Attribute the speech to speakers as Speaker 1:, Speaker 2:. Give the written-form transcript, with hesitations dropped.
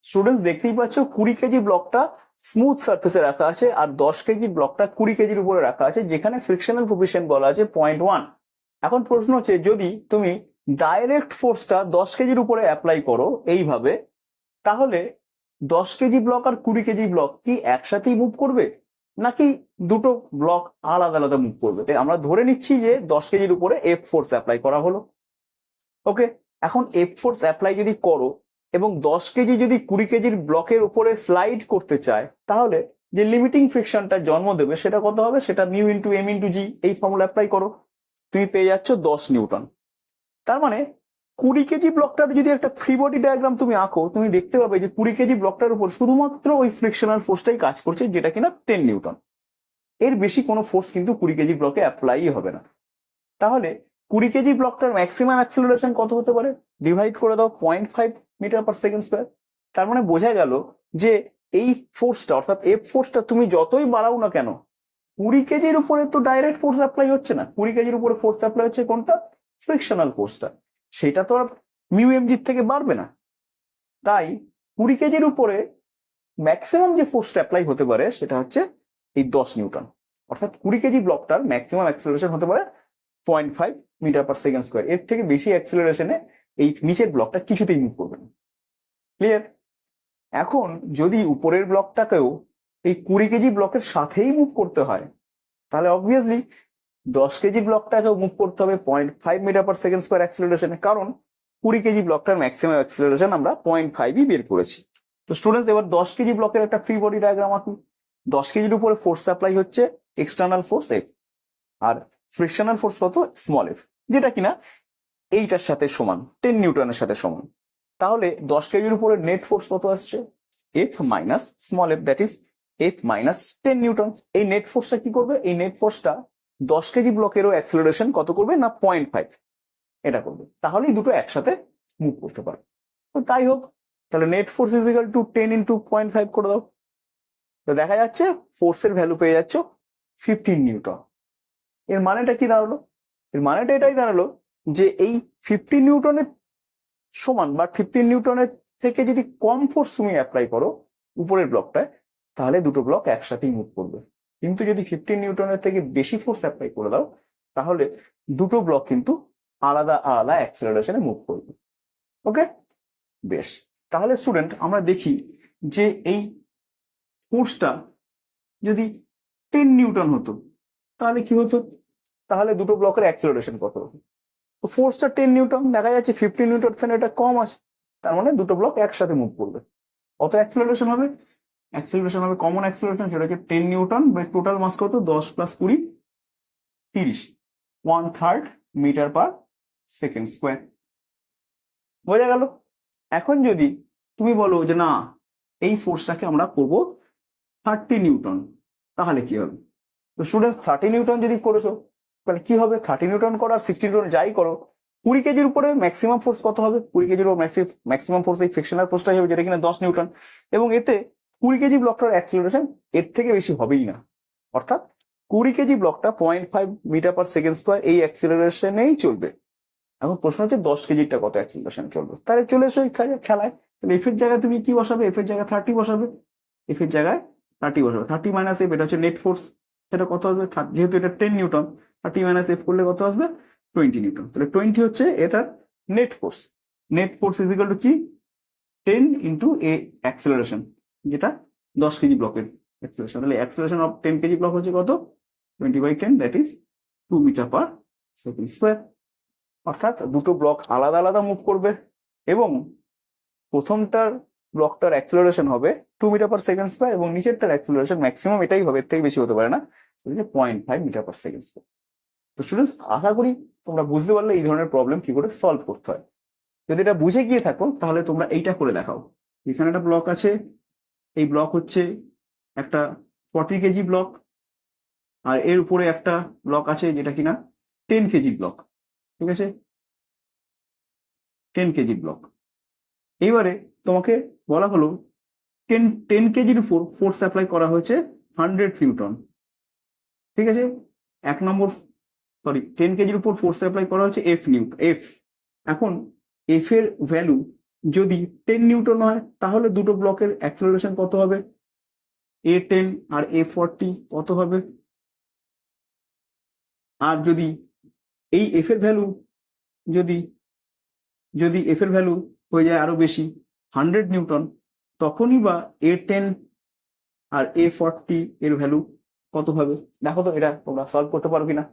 Speaker 1: Students দেখতেই পাচ্ছ 20 KG ব্লকটা স্মুথ সারফেসে রাখা আছে আর 10 কেজি ব্লকটা 20 কেজির উপরে রাখা আছে, যেখানে ফ্রিকশনাল কোএফিসিয়েন্ট বলা আছে 0.1। এখন প্রশ্ন হচ্ছে, যদি তুমি ডাইরেক্ট ফোর্সটা 10 কেজির উপরে অ্যাপ্লাই করো এইভাবে, তাহলে 10 কেজি ব্লক আর 20 কেজি ব্লক কি একসাথেই মুভ করবে, নাকি দুটো ব্লক আলাদা আলাদা মুভ করবে? আমরা ধরে নিচ্ছি যে 10 কেজির উপরে এফ ফোর্স অ্যাপ্লাই করা হলো। ওকে, এখন এফ ফোর্স অ্যাপ্লাই যদি করো এবং 10 কেজি যদি 20 কেজির ব্লকের উপরে স্লাইড করতে চায়, তাহলে যে লিমিটিং ফ্রিকশনটা জন্ম দেবে সেটা কত হবে? সেটা মিউ ইন্টু এম ইন্টু জি, এই ফর্মুলা অ্যাপ্লাই করো, তুমি পেয়ে যাচ্ছ 10 নিউটন। তার মানে 20 কেজি ব্লকটার যদি একটা ফ্রি বডি ডায়াগ্রাম তুমি আঁকো, তুমি দেখতে পাবে যে 20 কেজি ব্লকটার উপর শুধুমাত্র ওই ফ্রিকশনাল ফোর্সটাই কাজ করছে, যেটা কিনা 10 নিউটন। এর বেশি কোনো ফোর্স কিন্তু 20 কেজি ব্লকে অ্যাপ্লাই হবে না। তাহলে 20 কেজি ব্লকটার ম্যাক্সিমাম অ্যাক্সিলারেশন কত হতে পারে? ডিভাইড করে দাও 0.5 মিটার পার সেকেন্ড স্কোয়ার। তার মানে বোঝা গেল যে এই ফোর্সটা, অর্থাৎ এফ ফোর্সটা তুমি যতই বাড়াও না কেন, 20 কেজির উপরে তো ডাইরেক্ট ফোর্স অ্যাপ্লাই হচ্ছে না। 20 কেজির উপরে ফোর্স অ্যাপ্লাই হচ্ছে কোনটা? ফ্রিকশনাল ফোর্সটা। সেটা তো আর মিউ এম জির থেকে বাড়বে না। তাই 20 কেজির উপরে ম্যাক্সিমাম যে ফোর্সটা অ্যাপ্লাই হতে পারে সেটা হচ্ছে এই 10 নিউটন। অর্থাৎ 20 কেজি ব্লকটার ম্যাক্সিমাম অ্যাক্সিলারেশন হতে পারে 0.5 মিটার পার সেকেন্ড স্কোয়ার। এর থেকে বেশি অ্যাক্সিলারেশনে এই নিচের ব্লকটা কিছুতেই মুভ করবে না। ক্লিয়ার? এখন যদি উপরের ব্লকটাকেও এই 20 কেজি ব্লকের সাথেই মুভ করতে হয়, তাহলে অবভিয়াসলি 10 কেজি ব্লকটাকেও মুভ করতে হবে 0.5 মিটার পার সেকেন্ড স্কোয়ার অ্যাক্সিলারেশনে, কারণ 20 কেজি ব্লকটার ম্যাক্সিমাম অ্যাক্সিলারেশন আমরা 0.5ই বের করেছি। তো স্টুডেন্টস, এবার 10 কেজি ব্লকের একটা ফ্রি বডি ডায়াগ্রাম আঁকি। 10 কেজির উপরে ফোর্স অ্যাপ্লাই হচ্ছে এক্সটার্নাল ফোর্স এফ, আর ফ্রিকশনাল ফোর্স কত? স্মল এফ, যেটা কিনা এইটার সাথে সমান, 10 নিউটনের সাথে সমান। তাহলে 10 কেজির উপরে নেট ফোর্স কত আসছে? F minus small F, that is F minus 10 Newton. এই নেট ফোর্সটা কি করবে? এই নেট ফোর্সটা 10 কেজি ব্লকেরও অ্যাক্সিলারেশন কত করবে না? 0.5 এটা করবে। তাহলেই দুটো একসাথে মুভ করতে পারবে। তো তাই হোক, তাহলে net force is equal to 10 into 0.5 করে দাও। তো দেখা যাচ্ছে ফোর্সের ভ্যালু পেয়ে যাচ্ছ 15 নিউটন। এর মানেটা কি দাঁড়ালো? এর মানেটা এটাই দাঁড়ালো যে এই 15 নিউটনের সমান বা 15 নিউটনের থেকে যদি কম ফোর্স তুমি অ্যাপ্লাই করো উপরের ব্লকটায়, তাহলে দুটো ব্লক একসাথেই মুভ করবে। কিন্তু যদি 15 নিউটনের থেকে বেশি ফোর্স অ্যাপ্লাই করে দাও, তাহলে দুটো ব্লক কিন্তু আলাদা আলাদা অ্যাক্সেলারেশনে মুভ করবে। ওকে, বেশ। তাহলে স্টুডেন্ট, আমরা দেখি যে এই ফোর্সটা যদি 10 নিউটন হতো তাহলে কি হতো? তাহলে দুটো ব্লকের অ্যাক্সেলারেশন কত হতো? তো ফোর্সটা 10 নিউটন, দেখা যাচ্ছে 15 নিউটন থেকে এটা কম আছে, তার মানে দুটো ব্লক একসাথে মুভ করবে। কত অ্যাক্সেলারেশন হবে? অ্যাক্সেলারেশন হবে, কমন অ্যাক্সেলারেশন, সেটা হচ্ছে 10 নিউটন বাই টোটাল মাস কত? 10 plus 20 30, 1/3 metre per second square. বোঝা গেল? এখন যদি তুমি বলো যে না, এই ফোর্সটাকে আমরা করব 30 নিউটন, তাহলে কি হবে? তো স্টুডেন্টস, 30 নিউটন যদি করেছো তাহলে কি হবে? 30 নিউটন করো আর 60 নিউটন যাই করো, 20 কেজির উপরে ম্যাক্সিমাম ফোর্স কত হবে? 20 কেজির উপর ম্যাক্সিমাম ফোর্স এই ফ্রিকশনাল ফোর্সটাই হবে, যেটা কিনা 10 নিউটন। এবং এতে 20 কেজি ব্লকটার অ্যাক্সিলারেশন এর থেকে বেশি হবেই না। অর্থাৎ 20 কেজি ব্লকটা 0.5 মিটার পার সেকেন্ড স্কোয়ার এই অ্যাক্সিলারেশনেই চলবে। এখন প্রশ্ন হচ্ছে 10 কেজিটা কত অ্যাক্সিলারেশন চলবে? তাহলে চলে এসো এই খেলায়। তাহলে এফ এর জায়গায় তুমি কি বসাবে? এফ এর জায়গায় 30 বসাবে। এফ এর জায়গায় 30 বসাবে। 30 মাইনাস এফ, এটা হচ্ছে নেট ফোর্স, সেটা কত আসবে? যেহেতু এটা 10 নিউটন, 30 মাইনাস এফ করলে কত আসবে? 20 নিউটন। তাহলে 20 হচ্ছে এটার net force. Net force is equal to কি? 10 ইন্টু এ অ্যাক্সেলারেশন, যেটা 10 কেজি ব্লকের অ্যাক্সেলারেশন। তাহলে অ্যাক্সেলারেশন অফ 10 কেজি ব্লক হচ্ছে কত? 20/10, that is 2 metre per second square. অর্থাৎ দুটো ব্লক আলাদা আলাদা মুভ করবে এবং প্রথমটার ব্লকটার অ্যাক্সেলারেশন হবে 2 মিটার পার সেকেন্ড স্কোয়ার এবং নিচেরটার অ্যাক্সেলারেশন ম্যাক্সিমাম এটাই হবে, এর থেকে বেশি হতে পারে না, 0.5 মিটার পার সেকেন্ড স্কোয়ার। তো স্টুডেন্টস, আশা করি তোমরা বুঝতে পারলে এই ধরনের প্রবলেম কি করে সলভ করতে হয়। যদি এটা বুঝে গিয়ে থাকো তাহলে তোমরা এইটা করে দেখাও। এখানে একটা ব্লক আছে, এই ব্লক হচ্ছে একটা 40 কেজি ব্লক, আর এর উপরে একটা ব্লক আছে যেটা কিনা 10 কেজি ব্লক। ঠিক আছে, 10 কেজি ব্লক। এইবারে তোমাকে বলা হলো 10 কেজির উপর ফোর্স অ্যাপ্লাই করা হয়েছে 100 নিউটন। ঠিক আছে, 10 কেজির উপর ফোর্স অ্যাপ্লাই করা হচ্ছে এফ। এখন এফ এর ভ্যালু যদি 10 নিউটন হয় তাহলে দুটো ব্লকের অ্যাক্সেলারেশন কত হবে? A10 আর A40 কত হবে? আর যদি এই এফ এর ভ্যালু যদি যদি এফ এর ভ্যালু হয়ে যায় আরো বেশি 100 নিউটন, তখনই বা A10 আর A40 এর ভ্যালু কত হবে? দেখো তো এটা তোমরা সলভ করতে পারো কিনা।